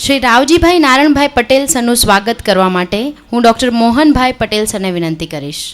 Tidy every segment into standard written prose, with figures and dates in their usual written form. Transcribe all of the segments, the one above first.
શ્રી રાવજીભાઈ નારણભાઈ પટેલ સરનું સ્વાગત કરવા માટે હું ડૉક્ટર મોહનભાઈ પટેલ સરને વિનંતી કરીશ.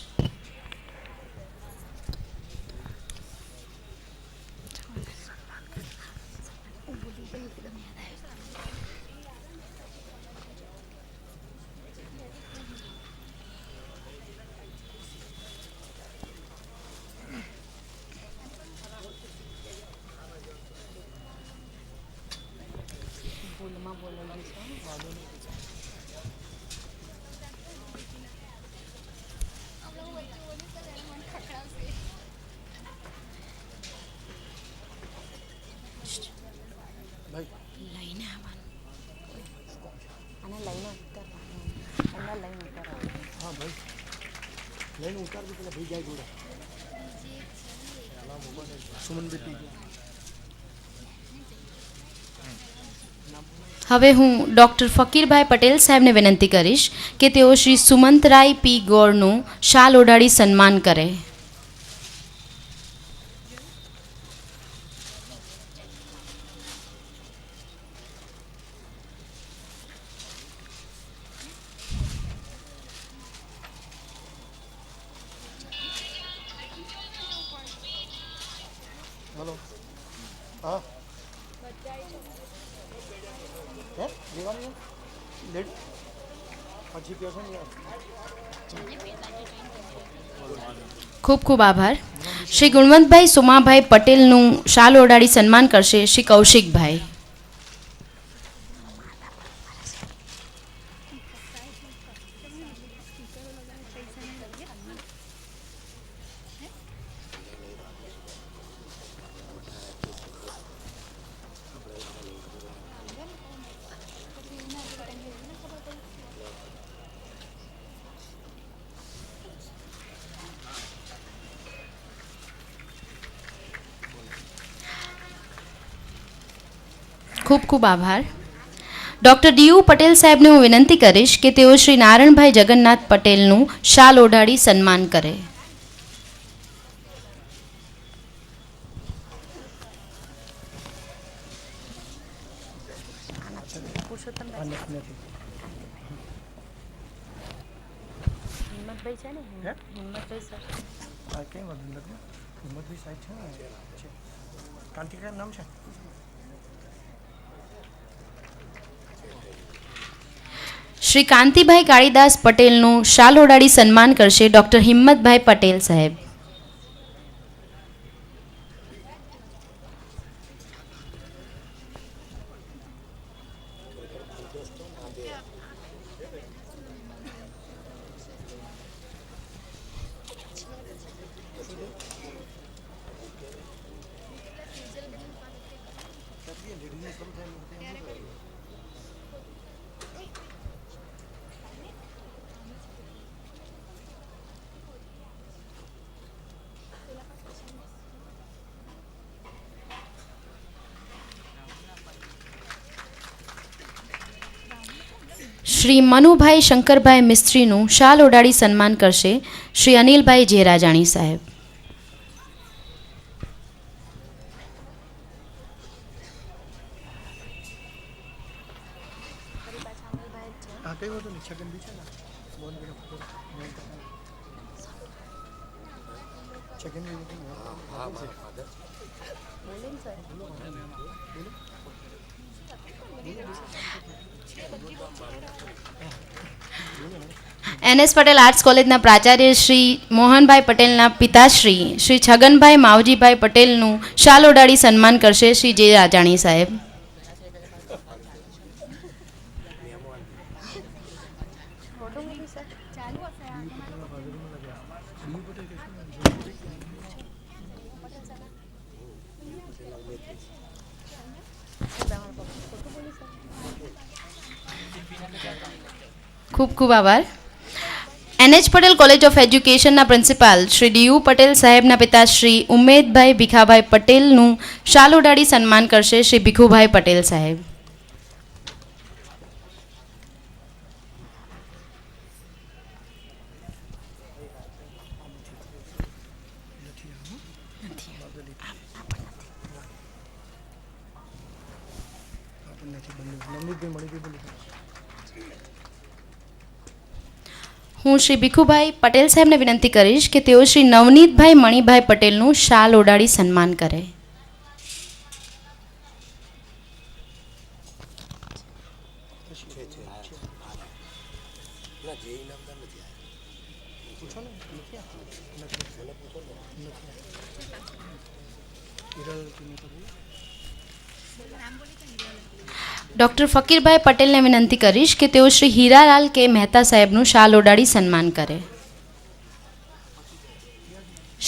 હવે હું ડૉક્ટર ફકીરભાઈ પટેલ સાહેબને વિનંતી કરીશ કે તેઓ શ્રી સુમંતરાય પી ગોળનું શાલ ઓઢાડી સન્માન કરે. ખૂબ ખૂબ આભાર. શ્રી ગુણવંતભાઈ સોમાભાઈ પટેલનું શાલ ઓઢાડી સન્માન કરશે શ્રી કૌશિકભાઈ. ખૂબ ખૂબ આભાર. ડૉક્ટર ડીયુ પટેલ સાહેબને હું વિનંતી કરીશ કે તેઓ શ્રી નારણભાઈ જગન્નાથ પટેલનું શાલ ઓઢાડી સન્માન કરે. શ્રી કાંતિભાઈ કાળીદાસ પટેલનું શાલ ઓઢાડી સન્માન કરશે ડૉક્ટર હિંમતભાઈ પટેલ સાહેબ. શ્રી મનુભાઈ શંકરભાઈ મિસ્ત્રીનું શાલ ઓઢાડી સન્માન કરશે શ્રી અનિલભાઈ જેરાજાણી સાહેબ. NS પટેલ આર્ટ્સ કોલેજના પ્રાચાર્ય શ્રી મોહનભાઈ પટેલના પિતાશ્રી શ્રી છગનભાઈ માવજીભાઈ પટેલનું શાલ ઓઢાડી સન્માન કરશે શ્રી જે રાજાણી સાહેબ. ખૂબ ખૂબ આભાર. NH પટેલ કોલેજ ઓફ એજ્યુકેશનના પ્રિન્સિપાલ શ્રી ડીયુ પટેલ સાહેબના પિતા શ્રી ઉમેદભાઈ ભીખાભાઈ પટેલનું શાલ ઓઢાડી સન્માન કરશે શ્રી ભીખુભાઈ પટેલ સાહેબ. હું શ્રી ભીખુભાઈ પટેલ સાહેબને વિનંતી કરીશ કે તેઓ શ્રી નવનીતભાઈ મણિભાઈ પટેલનું શાલ ઓડાડી સન્માન કરે. ડૉક્ટર ફકીરભાઈ પટેલને વિનંતી કરીશ કે તેઓ શ્રી હીરાલાલ કે મહેતા સાહેબનું શાલ ઓડાડી સન્માન કરે.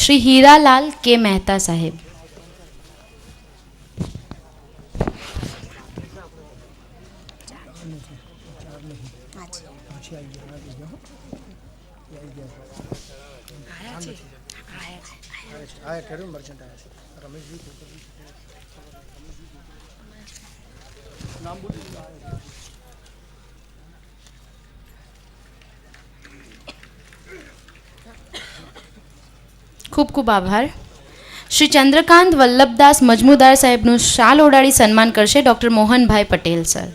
શ્રી હીરાલાલ કે મહેતા સાહેબ. ખૂબ ખૂબ આભાર. શ્રી ચંદ્રકાંત વલ્લભદાસ મજમુદાર સાહેબનું શાલ ઓડાડી સન્માન કરશે ડૉક્ટર મોહનભાઈ પટેલ સર.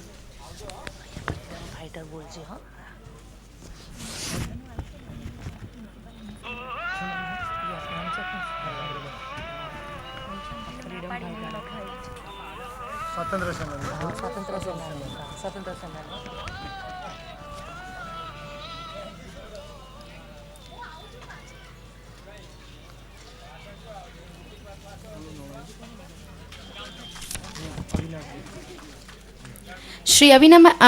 શ્રી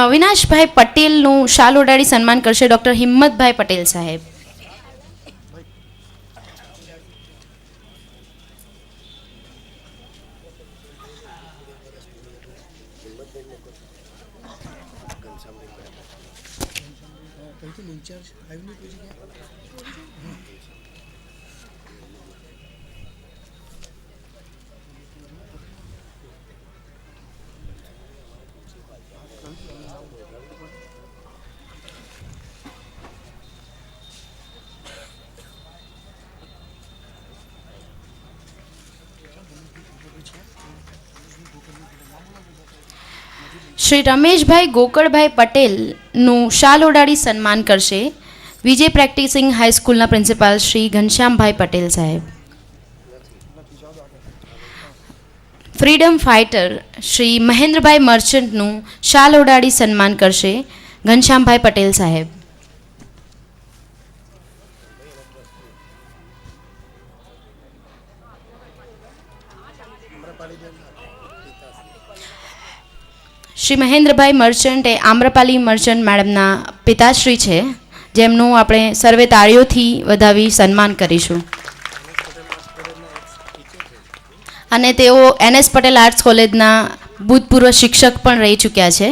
અવિનાશભાઈ પટેલનું શાલ ઓડાડી સન્માન કરશે ડૉક્ટર હિંમતભાઈ પટેલ સાહેબ. શ્રી રમેશભાઈ ગોકળભાઈ પટેલનું શાલ ઓડાડી સન્માન કરશે વિજય પ્રેક્ટિસિંગ હાઈસ્કૂલના પ્રિન્સિપાલ શ્રી ઘનશ્યામભાઈ પટેલ સાહેબ. ફ્રીડમ ફાઇટર શ્રી મહેન્દ્રભાઈ મર્ચન્ટનું શાલ ઓડાડી સન્માન કરશે ઘનશ્યામભાઈ પટેલ સાહેબ. શ્રી મહેન્દ્રભાઈ મર્ચન્ટ એ આમ્રપાલી મર્ચન્ટ મેડમના પિતાશ્રી છે, જેમનું આપણે સર્વે તાળીઓથી વધાવી સન્માન કરીશું. અને તેઓ NS પટેલ આર્ટ્સ કોલેજના ભૂતપૂર્વ શિક્ષક પણ રહી ચૂક્યા છે.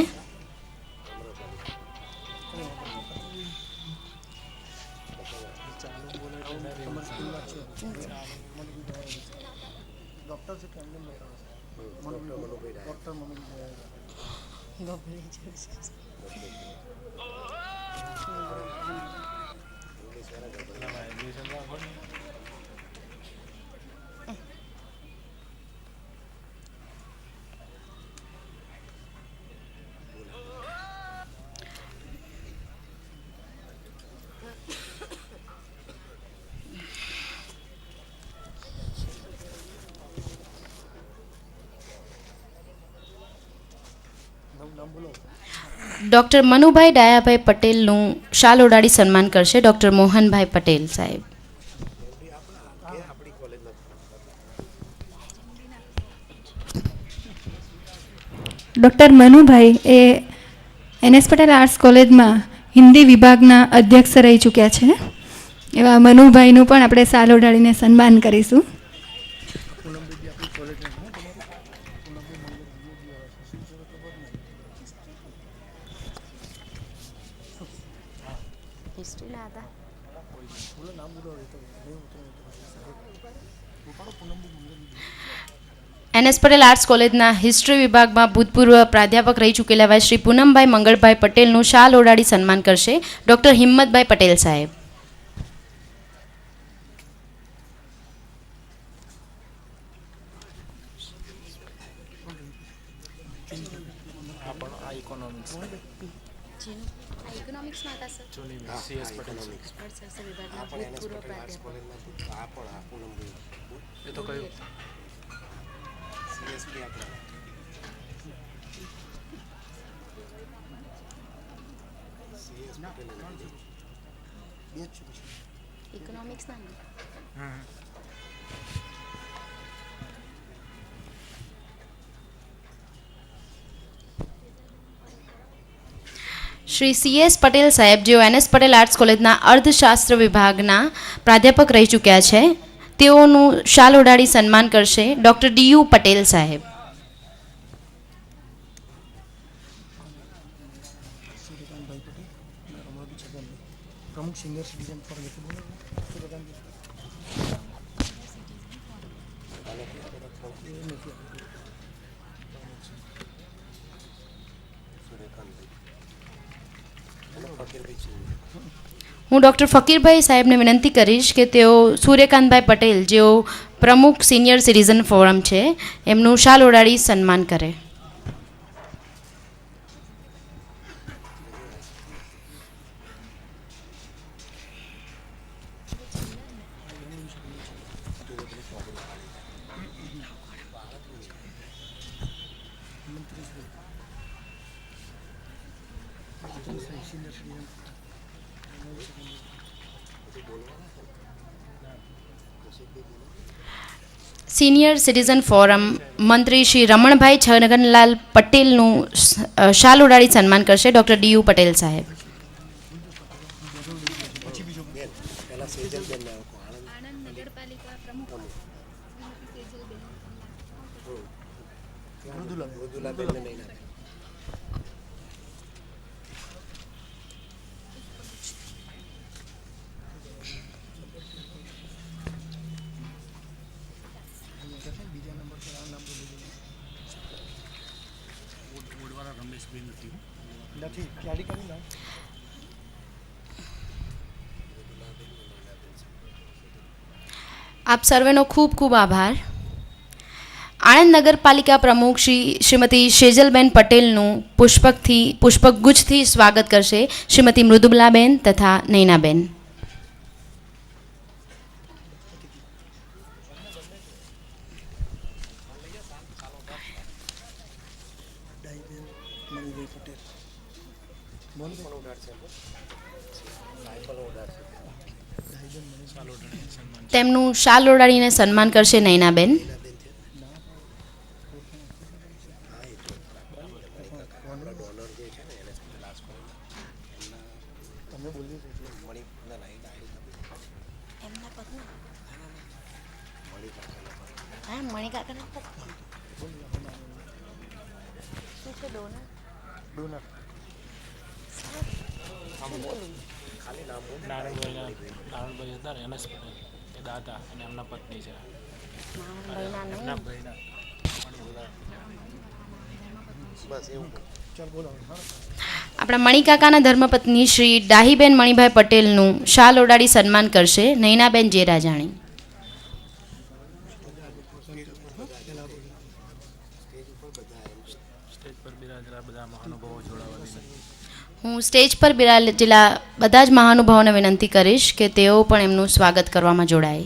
ડૉક્ટર મનુભાઈ ડાયાભાઈ પટેલનું શાલ ઓડાડી સન્માન કરશે ડૉક્ટર મોહનભાઈ પટેલ સાહેબ. ડૉક્ટર મનુભાઈ એ NS પટેલ આર્ટ્સ કોલેજમાં હિન્દી વિભાગના અધ્યક્ષ રહી ચૂક્યા છે. એવા મનુભાઈનું પણ આપણે શાલ ઓડાડીને સન્માન કરીશું. NS પટેલ આર્ટ્સ કોલેજના હિસ્ટ્રી વિભાગમાં ભૂતપૂર્વ પ્રાધ્યાપક રહી ચૂકેલા એવા શ્રી પૂનમભાઈ મંગળભાઈ પટેલનું શાલ ઓડાડી સન્માન કરશે ડૉક્ટર હિંમતભાઈ પટેલ સાહેબ. પણ આ ઇકોનોમિક્સ ઇકોનોમિક્સમાં હતા સર જૂની CS પટેલ અર્થશાસ્ત્ર આ પણ એનએસ પટેલ આર્ટ્સ કોલેજમાંથી આ પણ આ પૂનમભાઈ એ તો કયું સીએસપી આપણે સીએસ પટેલ બે જ છે ઇકોનોમિક્સના શ્રી CS પટેલ સાહેબ જેઓ NS પટેલ આર્ટ્સ કોલેજના અર્થશાસ્ત્ર વિભાગના પ્રાધ્યાપક રહી ચૂક્યા છે તેઓનું શાલ ઓઢાડી સન્માન કરશે ડૉક્ટર DU પટેલ સાહેબ. પ્રમુખ સિનિયર સિટીઝન ફોર હું ડૉક્ટર ફકીરભાઈ સાહેબને વિનંતી કરીશ કે તેઓ સૂર્યકાંતભાઈ પટેલ જેઓ પ્રમુખ સિનિયર સિટીઝન ફોરમ છે એમનું શાલ ઓઢાડી સન્માન કરે. સિનિયર સિટીઝન ફોરમ મંત્રી શ્રી રમણભાઈ છગનલાલ પટેલનું શાલ ઓઢાડી સન્માન કરશે ડૉક્ટર DU પટેલ સાહેબ. પહેલા સેજલબેન ને આણંદ નગરપાલિકા પ્રમુખ મૃદુલાબેન ને નહીં નાખે નથી ક્યારે કરી ના આપ સર્વેનો ખૂબ ખૂબ આભાર. આણંદ નગરપાલિકા પ્રમુખ શ્રીમતી સેજલબેન પટેલનું પુષ્પગુચ્છથી સ્વાગત કરશે શ્રીમતી મૃદુલાબેન તથા નૈનાબેન. તેમનું શાલ ઓઢાડીને સન્માન કરશે નૈનાબેન. નારણભાઈ હતા ને NS પટેલ એ દાદા અને એમના પત્ની છે એમના ભાઈના બસ એવું ચાલ બોલો આપણા મણિકાકાના ધર્મપત્ની શ્રી ડાહીબેન મણિભાઈ પટેલનું શાલ ઓઢાડી સન્માન કરશે નૈનાબેન જેરાજાણી. સ્ટેજ પર બિરાજેલા બધા મહાનુભાવો જોડાવાની હું સ્ટેજ પર બિરાજેલા બધા જ મહાનુભાવોને વિનંતી કરીશ કે તેઓ પણ એમનું સ્વાગત કરવામાં જોડાય.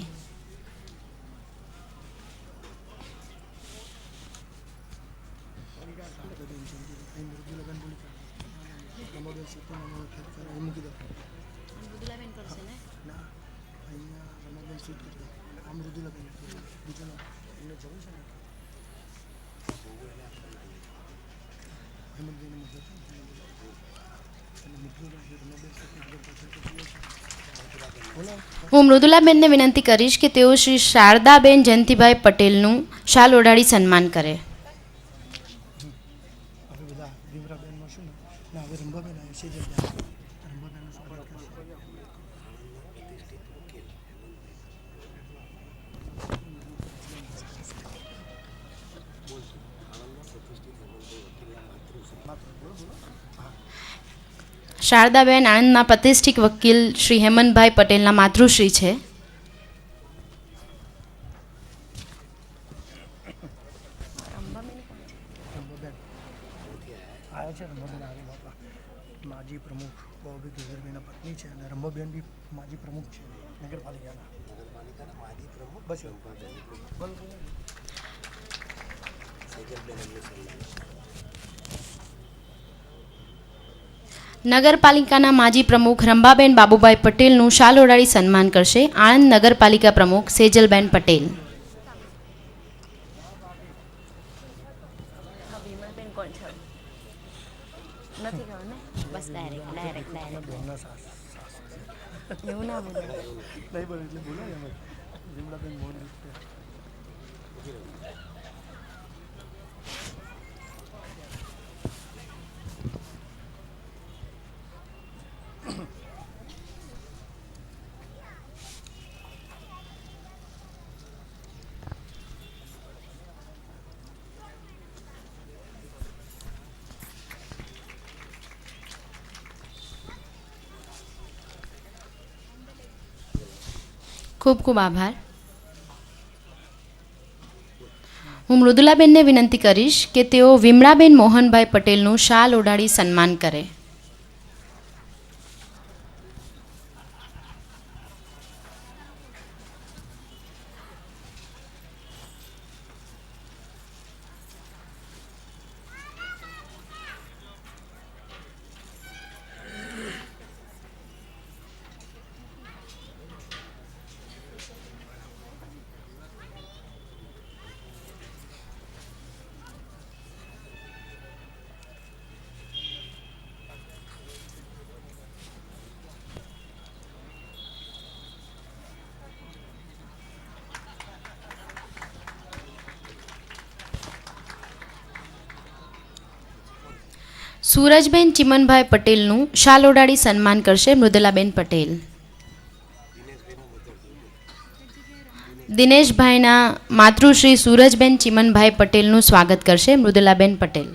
હું મૃદુલાબેનને વિનંતી કરીશ કે તેઓ શ્રી શારદાબેન જયંતિભાઈ પટેલનું શાલ ઓઢાડી સન્માન કરે. હવે બધા વિમરાબેનમાં શું ને હવે રંભાબેન આવે સેજલબેન રંભાબેનનું સ્વાગત શારદાબેન આણંદના પ્રતિષ્ઠિત વકીલ શ્રી હેમંતભાઈ પટેલના માતૃશ્રી છે. આ આ છે રંભાબેન આરે બાપા માજી પ્રમુખ બહુભી ગેહરભાઈના પત્ની છે અને રંભાબેન બી માજી પ્રમુખ છે નગરપાલિકાના માજી પ્રમુખ બસ નગરપાલિકાના માજી પ્રમુખ રંભાબેન બાબુભાઈ પટેલનું શાલ ઓઢાડી સન્માન કરશે આણંદ નગરપાલિકા પ્રમુખ સેજલબેન પટેલ. બેનના સાસ એવું ના બોલે નહીં બોલે એટલે બોલો એમ વિમલાબેન મોહન ખૂબ ખૂબ આભાર. હું મૃદુલાબેનને વિનંતી કરીશ કે તેઓ વિમળાબેન મોહનભાઈ પટેલનું શાલ ઓઢાડી સન્માન કરે. સૂરજબેન ચિમનભાઈ પટેલનું શાલ ઓઢાડી સન્માન કરશે મૃદુલાબેન પટેલ. દિનેશભાઈના માતૃશ્રી સૂરજબેન ચિમનભાઈ પટેલનું સ્વાગત કરશે મૃદુલાબેન પટેલ.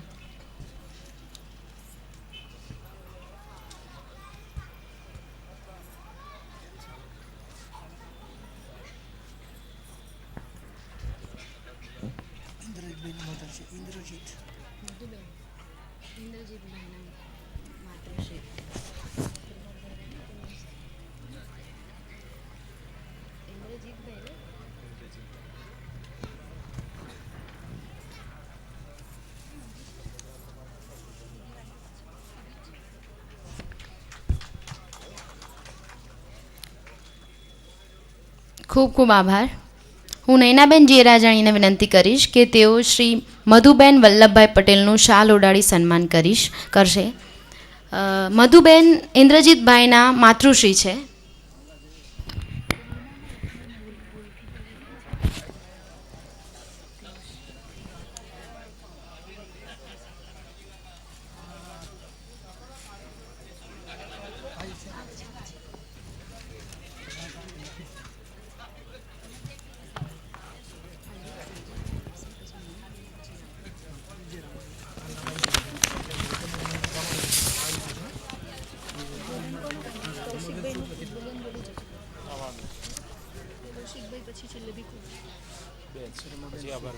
ઇન્દ્રજીતભાઈની મધર છે ઇન્દ્રજીત ખૂબ ખૂબ આભાર. હું નૈનાબેન જીરાજાણીને વિનંતી કરીશ કે તેઓ શ્રી મધુબેન વલ્લભભાઈ પટેલનું શાલ ઓઢાડી સન્માન કરશે. મધુબેન ઇન્દ્રજીતભાઈના માતૃશ્રી છે. પછી આભાર.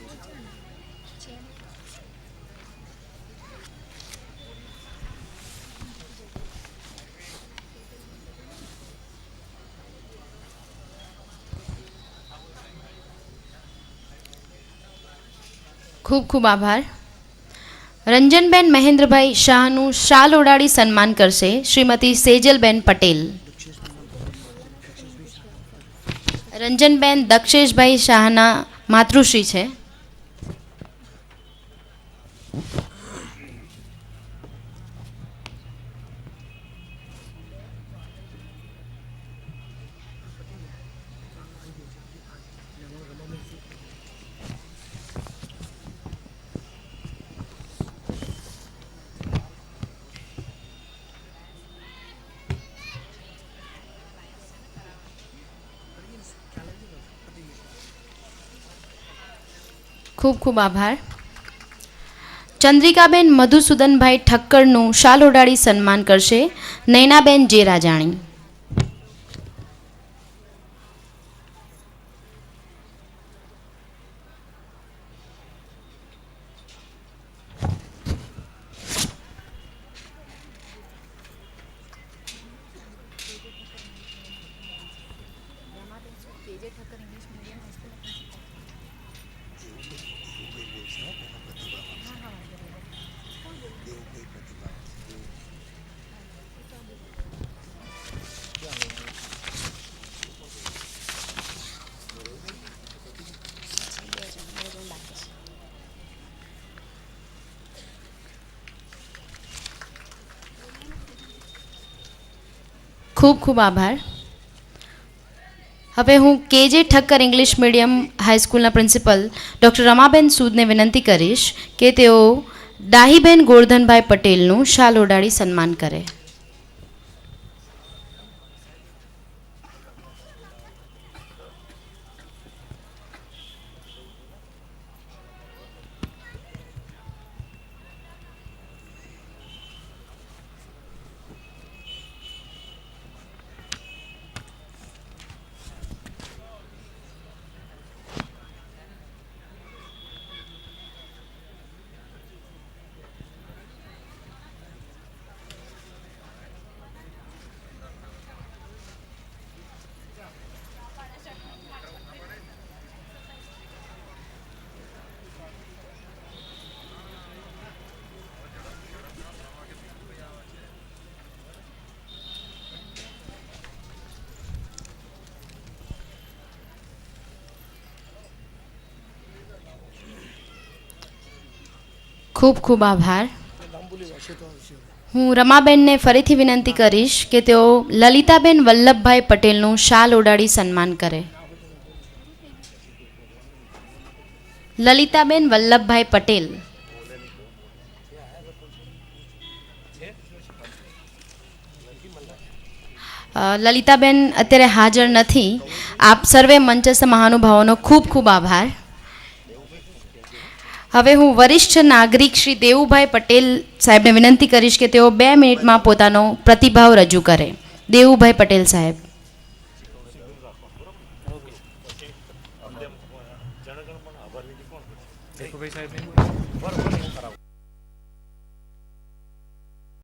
ખૂબ ખૂબ આભાર. રંજનબેન મહેન્દ્રભાઈ શાહનું શાલ ઓઢાડી સન્માન કરશે શ્રીમતી સેજલબેન પટેલ. રંજનબેન દક્ષેશભાઈ શાહના માતૃશ્રી છે. ખૂબ ખૂબ આભાર. ચંદ્રિકાબેન મધુસૂદનભાઈ ઠક્કરનું શાલ ઓઢાડી સન્માન કરશે નૈનાબેન જેરાજાણી. ખૂબ ખૂબ આભાર. હવે હું કેજે ઠક્કર ઇંગ્લિશ મીડિયમ હાઈસ્કૂલના પ્રિન્સિપલ ડૉક્ટર રમાબેન સૂદને વિનંતી કરીશ કે તેઓ ડાહીબેન ગોરધનભાઈ પટેલનું શાલ ઓઢાડી સન્માન કરે. ખૂબ ખૂબ આભાર. હું રમાબેનને ફરીથી વિનંતી કરીશ કે તેઓ લલિતાબેન વલ્લભભાઈ પટેલનું શાલ ઓઢાડી સન્માન કરે. લલિતાબેન વલ્લભભાઈ પટેલ. લલિતાબેન અત્યારે હાજર નથી. આપ સર્વે મંચસ્થ મહાનુભાવોનો ખૂબ ખૂબ આભાર. હવે હું વરિષ્ઠ નાગરિક શ્રી દેવુભાઈ પટેલ સાહેબને વિનંતી કરીશ કે તેઓ 2 મિનિટમાં પોતાનો પ્રતિભાવ રજૂ કરે. દેવુભાઈ પટેલ સાહેબ. દેખુભાઈ સાહેબ